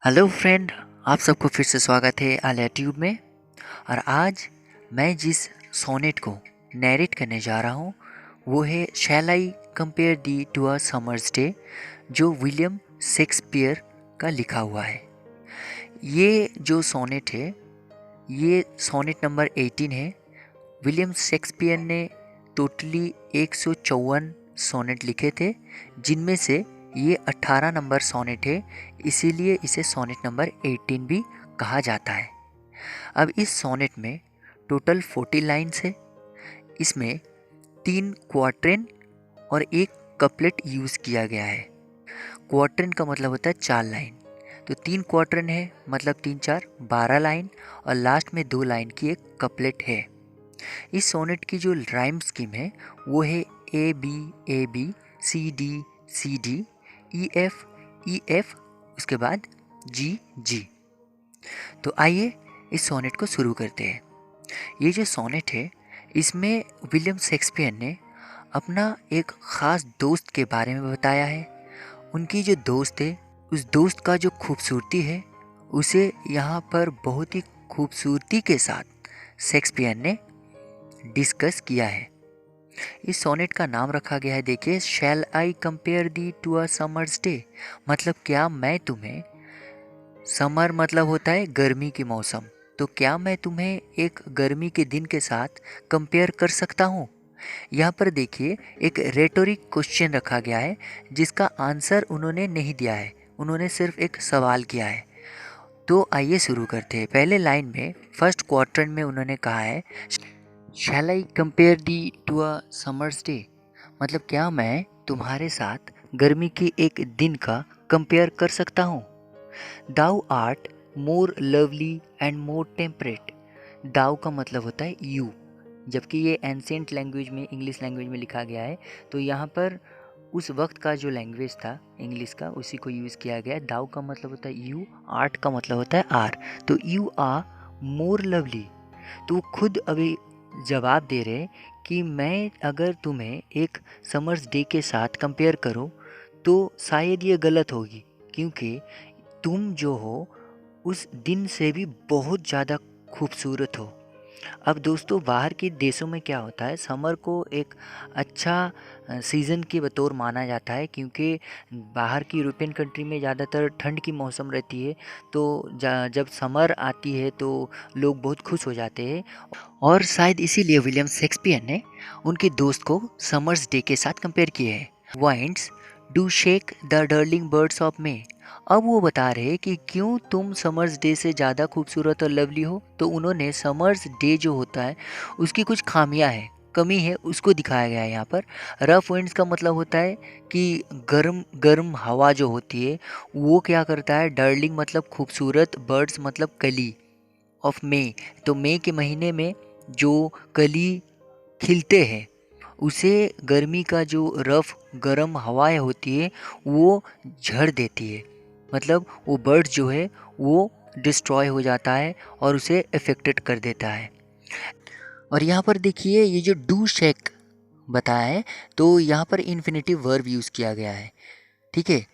Hello friend, आप सबको फिर से स्वागत है आलिया ट्यूब में। और आज मैं जिस सोनेट को नैरेट करने जा रहा हूँ वो है shall I compare thee to a summer's day, जो विलियम शेक्सपियर का लिखा हुआ है। ये जो सोनेट है ये सोनेट नंबर 18 है। विलियम शेक्सपियर ने टोटली 154 सोनेट लिखे थे, जिनमें से ये 18 नंबर सोनेट है, इसीलिए इसे सोनेट नंबर 18 भी कहा जाता है। अब इस सोनेट में टोटल 40 लाइन्स है। इसमें 3 क्वार्ट्रेन और एक कपलेट यूज़ किया गया है। क्वार्ट्रेन का मतलब होता है 4 लाइन, तो 3 क्वार्ट्रेन है मतलब 3 4 12 लाइन, और लास्ट में 2 लाइन की एक कपलेट है। इस सोनेट की जो राइम स्कीम है वो है A B C D E F, उसके बाद जी जी। तो आइए इस सोनेट को शुरू करते हैं। ये जो सोनेट है इसमें विलियम शेक्सपियर ने अपना एक ख़ास दोस्त के बारे में बताया है। उनकी जो दोस्त है उस दोस्त का जो खूबसूरती है उसे यहाँ पर बहुत ही खूबसूरती के साथ शेक्सपियर ने डिस्कस किया है। इस सोनेट का नाम रखा गया है, देखिए, shall I compare thee to a summer's day. मतलब क्या मैं तुम्हें, समर मतलब होता है गर्मी की मौसम, तो क्या मैं तुम्हें एक गर्मी के दिन के साथ कंपेयर कर सकता हूँ। यहाँ पर देखिए एक रेटोरिक क्वेश्चन रखा गया है जिसका आंसर उन्होंने नहीं दिया है, उन्होंने सिर्फ एक सवाल किया है। तो आइए शुरू करते हैं। पहले लाइन में फर्स्ट क्वार्टर में उन्होंने कहा है, shall I compare thee to a summer's day. मतलब क्या मैं तुम्हारे साथ गर्मी के एक दिन का कंपेयर कर सकता हूँ। Thou art more lovely and more temperate. Thou का मतलब होता है यू, जबकि ये एंशिएंट लैंग्वेज में, इंग्लिश लैंग्वेज में लिखा गया है, तो यहाँ पर उस वक्त का जो लैंग्वेज था इंग्लिश का उसी को यूज़ किया गया है। दाउ का मतलब होता है यू, आर्ट का मतलब होता है आर, तो यू आर मोर लवली। तो खुद अभी जवाब दे रहे कि मैं अगर तुम्हें एक समर्स डे के साथ कंपेयर करूं तो शायद ये गलत होगी, क्योंकि तुम जो हो उस दिन से भी बहुत ज़्यादा खूबसूरत हो। अब दोस्तों, बाहर के देशों में क्या होता है, समर को एक अच्छा सीज़न के बतौर माना जाता है, क्योंकि बाहर की यूरोपियन कंट्री में ज़्यादातर ठंड की मौसम रहती है। तो जब समर आती है तो लोग बहुत खुश हो जाते हैं, और शायद इसीलिए विलियम शेक्सपियर ने उनके दोस्त को समर्स डे के साथ कंपेयर किए हैं। Winds do shake the darling birds of May. अब वो बता रहे हैं कि क्यों तुम समर्स डे से ज़्यादा खूबसूरत और लवली हो। तो उन्होंने समर्स डे जो होता है उसकी कुछ खामियां हैं, कमी है, उसको दिखाया गया है यहाँ पर। रफ विंड्स का मतलब होता है कि गर्म गर्म हवा जो होती है वो क्या करता है, डर्लिंग मतलब खूबसूरत, बर्ड्स मतलब कली ऑफ मे, तो मई के महीने में जो कली खिलते हैं उसे गर्मी का जो रफ गर्म हवाएं होती है वो झड़ देती है। मतलब वो बर्ड जो है वो डिस्ट्रॉय हो जाता है और उसे अफेक्टेड कर देता है। और यहाँ पर देखिए ये जो डू शेक बताया है, तो यहाँ पर इन्फिनेटिव वर्ब यूज़ किया गया है, ठीक है।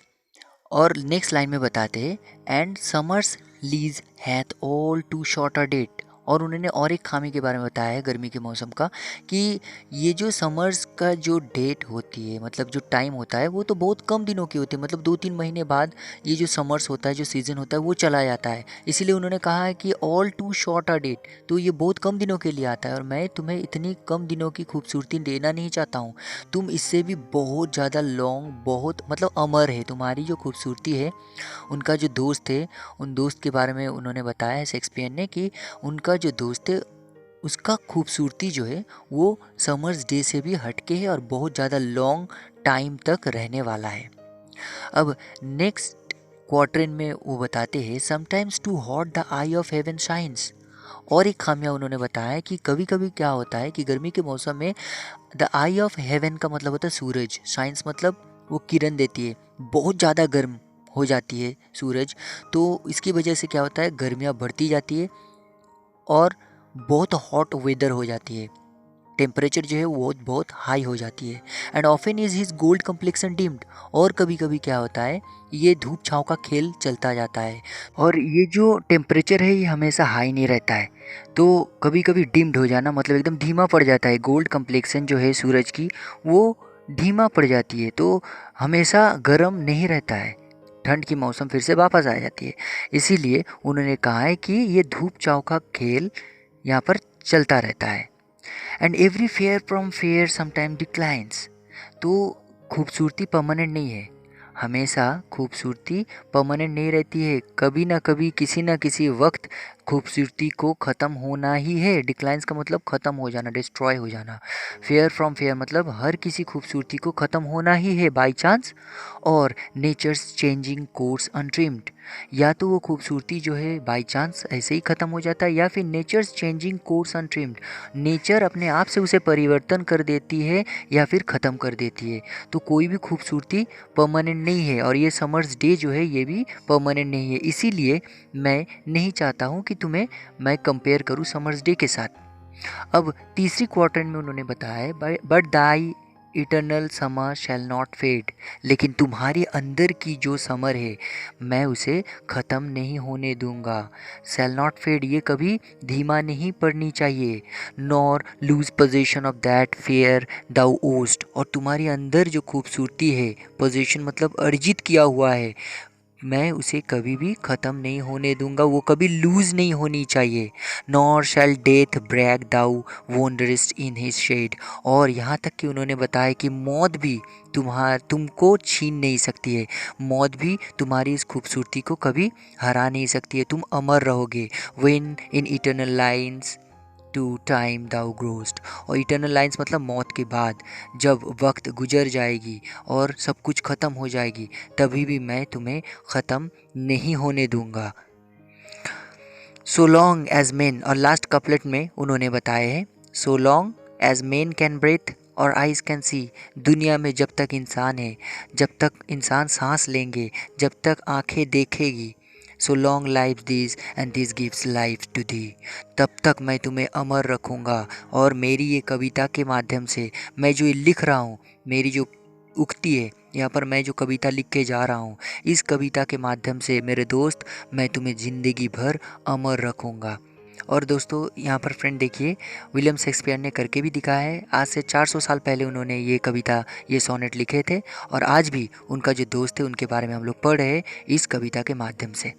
और नेक्स्ट लाइन में बताते हैं, and summer's lease hath all too short a date. और उन्होंने और एक खामी के बारे में बताया है गर्मी के मौसम का, कि ये जो समर्स का जो डेट होती है, मतलब जो टाइम होता है, वो तो बहुत कम दिनों की होती है। मतलब 2-3 महीने बाद ये जो समर्स होता है, जो सीज़न होता है, वो चला जाता है। इसीलिए उन्होंने कहा है कि all too short a date, तो ये बहुत कम दिनों के लिए आता है, और मैं तुम्हें इतनी कम दिनों की खूबसूरती देना नहीं चाहता हूँ। तुम इससे भी बहुत ज़्यादा लॉन्ग, बहुत मतलब अमर है तुम्हारी जो खूबसूरती है। उनका जो दोस्त है, उन दोस्त के बारे में उन्होंने बताया है शेक्सपियर ने कि उनका जो दोस्त है उसका खूबसूरती जो है वो समर्स डे से भी हटके है और बहुत ज़्यादा लॉन्ग टाइम तक रहने वाला है। अब नेक्स्ट क्वार्टरन में वो बताते हैं, sometimes too hot the eye of heaven shines. और एक खामियां उन्होंने बताया है कि कभी कभी क्या होता है कि गर्मी के मौसम में द आई ऑफ हेवन का मतलब होता है सूरज, साइंस मतलब वो किरण देती है, बहुत ज़्यादा गर्म हो जाती है सूरज, तो इसकी वजह से क्या होता है, गर्मियाँ बढ़ती जाती है और बहुत हॉट वेदर हो जाती है। टेम्परेचर जो है वो बहुत हाई हो जाती है। And often is his gold complexion deemed, और कभी कभी क्या होता है, ये धूप छाँव का खेल चलता जाता है, और ये जो टेम्परेचर है ये हमेशा हाई नहीं रहता है। तो कभी कभी डिम्ड हो जाना मतलब एकदम धीमा पड़ जाता है, गोल्ड कम्प्लेक्सन जो है सूरज की वो धीमा पड़ जाती है, तो हमेशा गर्म नहीं रहता है, ठंड की मौसम फिर से वापस आ जाती है। इसीलिए उन्होंने कहा है कि ये धूप छाँव का खेल यहाँ पर चलता रहता है। And every fair from fair sometime declines, तो खूबसूरती परमानेंट नहीं है, हमेशा खूबसूरती परमानेंट नहीं रहती है, कभी ना कभी किसी ना किसी वक्त खूबसूरती को ख़त्म होना ही है। डिक्लाइंस का मतलब ख़त्म हो जाना, डिस्ट्रॉय हो जाना। फेयर फ्रॉम फेयर मतलब हर किसी खूबसूरती को ख़त्म होना ही है बाई चांस। और नेचर्स चेंजिंग कोर्स अनट्रिम्ड, या तो वो खूबसूरती जो है बाई चांस ऐसे ही ख़त्म हो जाता है, या फिर natures changing course untrimmed, nature अपने आप से उसे परिवर्तन कर देती है या फिर ख़त्म कर देती है। तो कोई भी खूबसूरती परमानेंट नहीं है, और ये समर्स डे जो है ये भी परमानेंट नहीं है। इसीलिए मैं नहीं चाहता हूँ कि तुम्हें मैं कंपेयर करूँ समर्स डे के साथ। अब तीसरी क्वार्टर में उन्होंने बताया है, but thy eternal summer shall not fade, लेकिन तुम्हारे अंदर की जो समर है मैं उसे ख़त्म नहीं होने दूंगा। शैल नॉट फेड, ये कभी धीमा नहीं पड़नी चाहिए। Nor lose position of that fair thou ow'st, और तुम्हारे अंदर जो खूबसूरती है, पोजीशन मतलब अर्जित किया हुआ है, मैं उसे कभी भी ख़त्म नहीं होने दूंगा, वो कभी लूज़ नहीं होनी चाहिए। Nor shall death brag thou wanderest in his shade, और यहाँ तक कि उन्होंने बताया कि मौत भी तुमको छीन नहीं सकती है, मौत भी तुम्हारी इस खूबसूरती को कभी हरा नहीं सकती है, तुम अमर रहोगे। When in eternal lines to time thou growest, और इटर्नल लाइन्स मतलब मौत के बाद जब वक्त गुजर जाएगी और सब कुछ ख़त्म हो जाएगी, तभी भी मैं तुम्हें ख़त्म नहीं होने दूंगा। सो लॉन्ग एज मेन, और लास्ट कपलेट में उन्होंने बताए हैं, so long as men can breathe or eyes can see, दुनिया में जब तक इंसान है, जब तक इंसान सांस लेंगे, जब तक आंखें देखेगी, so long life this and this gives life to thee, तब तक मैं तुम्हें अमर रखूँगा। और मेरी ये कविता के माध्यम से मैं जो ये लिख रहा हूँ, मेरी जो उक्ति है यहाँ पर, मैं जो कविता लिख के जा रहा हूँ, इस कविता के माध्यम से मेरे दोस्त मैं तुम्हें ज़िंदगी भर अमर रखूँगा। और दोस्तों यहाँ पर फ्रेंड देखिए, विलियम शेक्सपियर ने करके भी दिखाया है। आज से 400 साल पहले उन्होंने ये कविता, ये सोनेट लिखे थे, और आज भी उनका जो दोस्त है उनके बारे में हम लोग पढ़ रहे हैं इस कविता के माध्यम से।